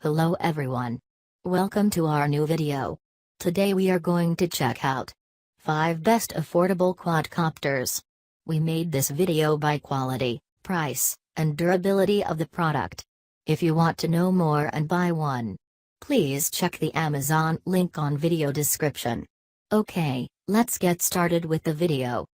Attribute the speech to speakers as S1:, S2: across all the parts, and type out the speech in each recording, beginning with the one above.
S1: Hello everyone. Welcome to our new video. Today we are going to check out 5 best affordable quadcopters. We made this video by quality, price, and durability of the product. If you want to know more and buy one, please check the Amazon link on video description. Okay, let's get started with the video.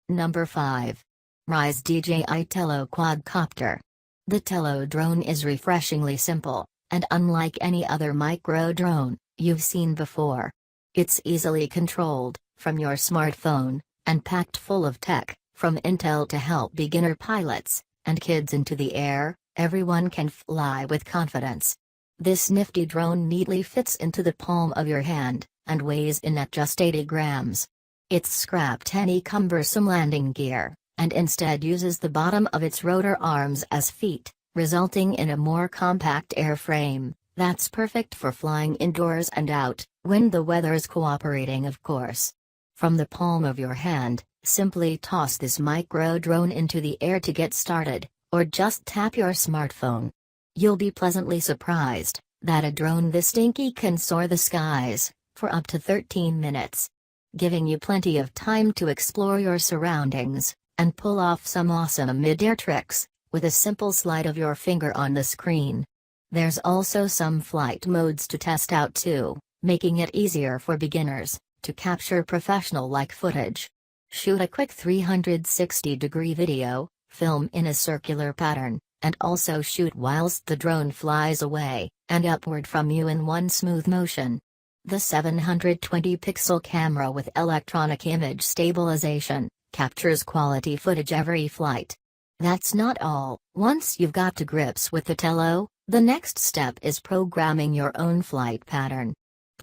S1: Number 5. Rise DJI Tello Quadcopter. The Tello drone is refreshingly simple, and unlike any other micro drone you've seen before. It's easily controlled from your smartphone, and packed full of tech, from Intel to help beginner pilots and kids into the air. Everyone can fly with confidence. This nifty drone neatly fits into the palm of your hand, and weighs in at just 80 grams. It's scrapped any cumbersome landing gear, and instead uses the bottom of its rotor arms as feet, resulting in a more compact airframe that's perfect for flying indoors and out, when the weather's cooperating, of course. From the palm of your hand, simply toss this micro drone into the air to get started, or just tap your smartphone. You'll be pleasantly surprised that a drone this stinky can soar the skies for up to 13 minutes, giving you plenty of time to explore your surroundings and pull off some awesome mid-air tricks with a simple slide of your finger on the screen. There's also some flight modes to test out too, making it easier for beginners to capture professional-like footage. Shoot a quick 360-degree video, film in a circular pattern, and also shoot whilst the drone flies away and upward from you in one smooth motion. The 720-pixel camera with electronic image stabilization captures quality footage every flight. That's not all. Once you've got to grips with the Tello, the next step is programming your own flight pattern.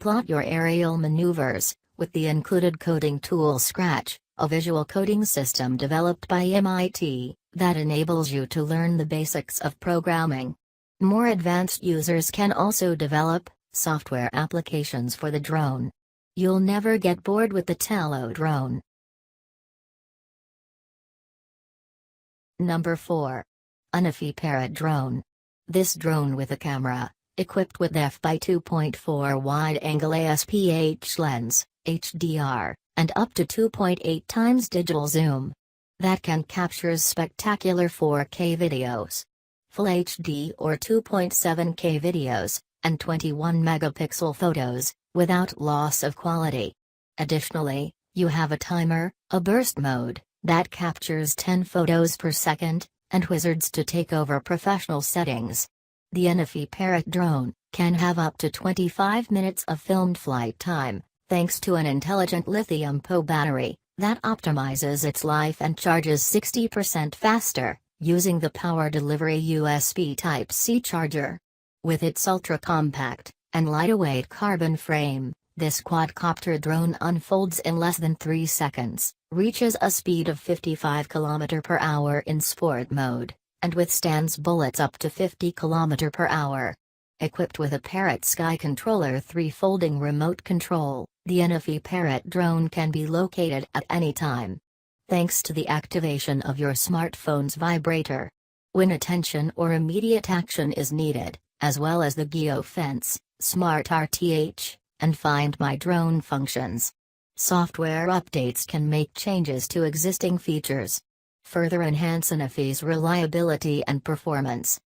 S1: Plot your aerial maneuvers with the included coding tool Scratch, a visual coding system developed by MIT that enables you to learn the basics of programming. More advanced users can also develop software applications for the drone. You'll never get bored with the Tello drone. Number 4. Affordable Parrot Drone. This drone with a camera, equipped with f/2.4 wide-angle ASPH lens, HDR, and up to 2.8 times digital zoom, that can capture spectacular 4K videos, Full HD or 2.7K videos, and 21-megapixel photos, without loss of quality. Additionally, you have a timer, a burst mode, that captures 10 photos per second, and wizards to take over professional settings. The Affordable Parrot drone can have up to 25 minutes of filmed flight time, thanks to an intelligent lithium-ion battery that optimizes its life and charges 60% faster, using the power delivery USB Type-C charger. With its ultra-compact and lightweight carbon frame, this quadcopter drone unfolds in less than 3 seconds, reaches a speed of 55 km per hour in sport mode, and withstands bullets up to 50 km per hour. Equipped with a Parrot Sky Controller 3-folding remote control, the Affordable Parrot drone can be located at any time, thanks to the activation of your smartphone's vibrator when attention or immediate action is needed, as well as the geofence, Smart RTH, and Find My Drone functions. Software updates can make changes to existing features, further enhance Affordable's reliability and performance.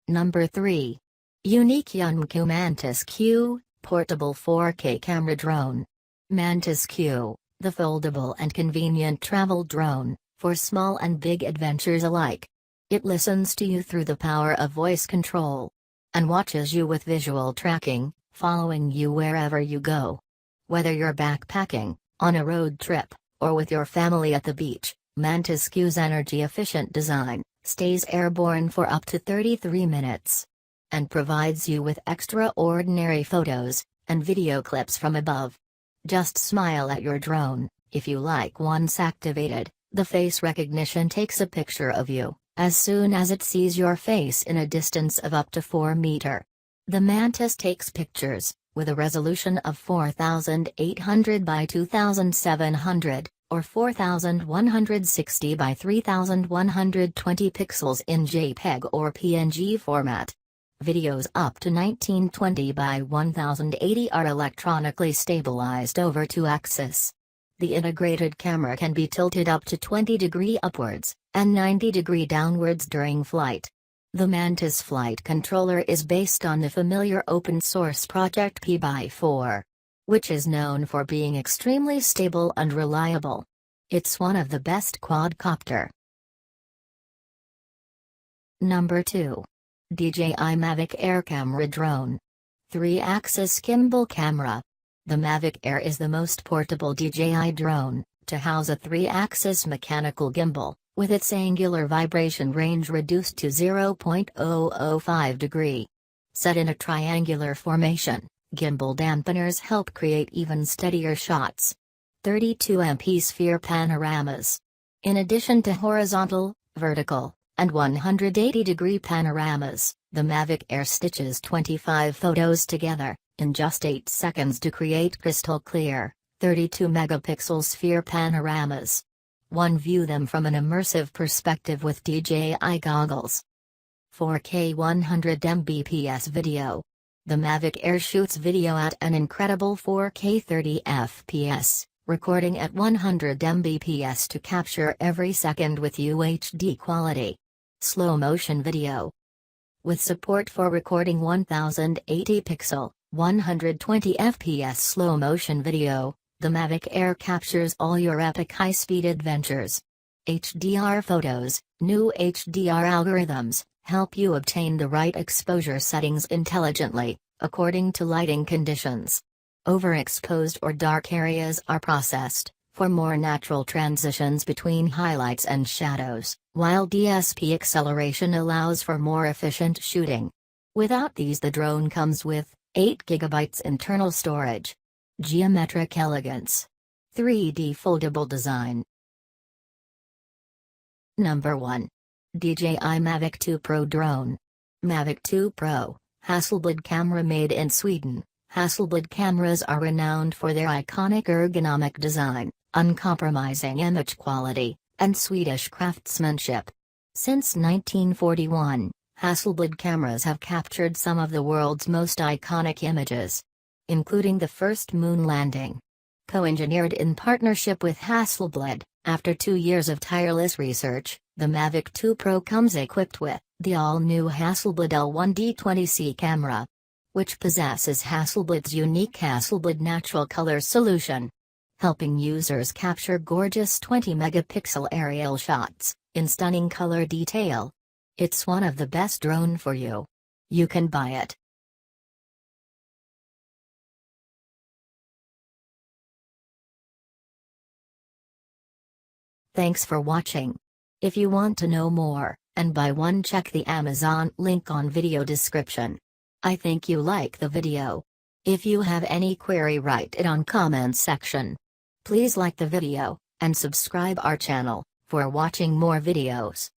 S1: Number 3. Unique Yunku Mantis Q, Portable 4K Camera Drone. Mantis Q, the foldable and convenient travel drone, for small and big adventures alike. It listens to you through the power of voice control, and watches you with visual tracking, following you wherever you go. Whether you're backpacking, on a road trip, or with your family at the beach, Mantis Q's energy-efficient design stays airborne for up to 33 minutes. And provides you with extraordinary photos and video clips from above. Just smile at your drone, if you like. Once activated, the face recognition takes a picture of you as soon as it sees your face in a distance of up to 4 meters. The Mantis takes pictures with a resolution of 4800 by 2700, or 4160 by 3120 pixels in JPEG or PNG format. Videos up to 1920 by 1080 are electronically stabilized over 2-axis. The integrated camera can be tilted up to 20° upwards, and 90° downwards during flight. The Mantis flight controller is based on the familiar open-source project P/4, which is known for being extremely stable and reliable. It's one of the best quadcopter. Number 2. DJI Mavic Air Camera Drone. 3-axis gimbal camera. The Mavic Air is the most portable DJI drone, to house a 3-axis mechanical gimbal, with its angular vibration range reduced to 0.005 degree. Set in a triangular formation, gimbal dampeners help create even steadier shots. 32MP sphere panoramas. In addition to horizontal, vertical, and 180-degree panoramas, the Mavic Air stitches 25 photos together, in just 8 seconds to create crystal clear, 32-megapixel sphere panoramas. One view them from an immersive perspective with DJI goggles. 4K 100 Mbps video. The Mavic Air shoots video at an incredible 4K 30 fps, recording at 100 Mbps to capture every second with UHD quality. Slow motion video. With support for recording 1080 pixel, 120 fps slow motion video, the Mavic Air captures all your epic high-speed adventures. HDR photos. New HDR algorithms help you obtain the right exposure settings intelligently, according to lighting conditions. Overexposed or dark areas are processed, for more natural transitions between highlights and shadows, while DSP acceleration allows for more efficient shooting. Without these, the drone comes with 8 GB internal storage. Geometric elegance. 3D foldable design. Number 1. DJI Mavic 2 Pro Drone. Mavic 2 Pro, Hasselblad camera made in Sweden. Hasselblad cameras are renowned for their iconic ergonomic design, uncompromising image quality, and Swedish craftsmanship. Since 1941, Hasselblad cameras have captured some of the world's most iconic images, including the first moon landing. Co-engineered in partnership with Hasselblad, after 2 years of tireless research, the Mavic 2 Pro comes equipped with the all-new Hasselblad L1D20C camera, which possesses Hasselblad's unique Hasselblad Natural Color solution, helping users capture gorgeous 20-megapixel aerial shots in stunning color detail. It's one of the best drone for you. You can buy it. Thanks for watching. If you want to know more, and buy one, check the Amazon link on video description. I think you like the video. If you have any query, write it on comment section. Please like the video, and subscribe our channel, for watching more videos.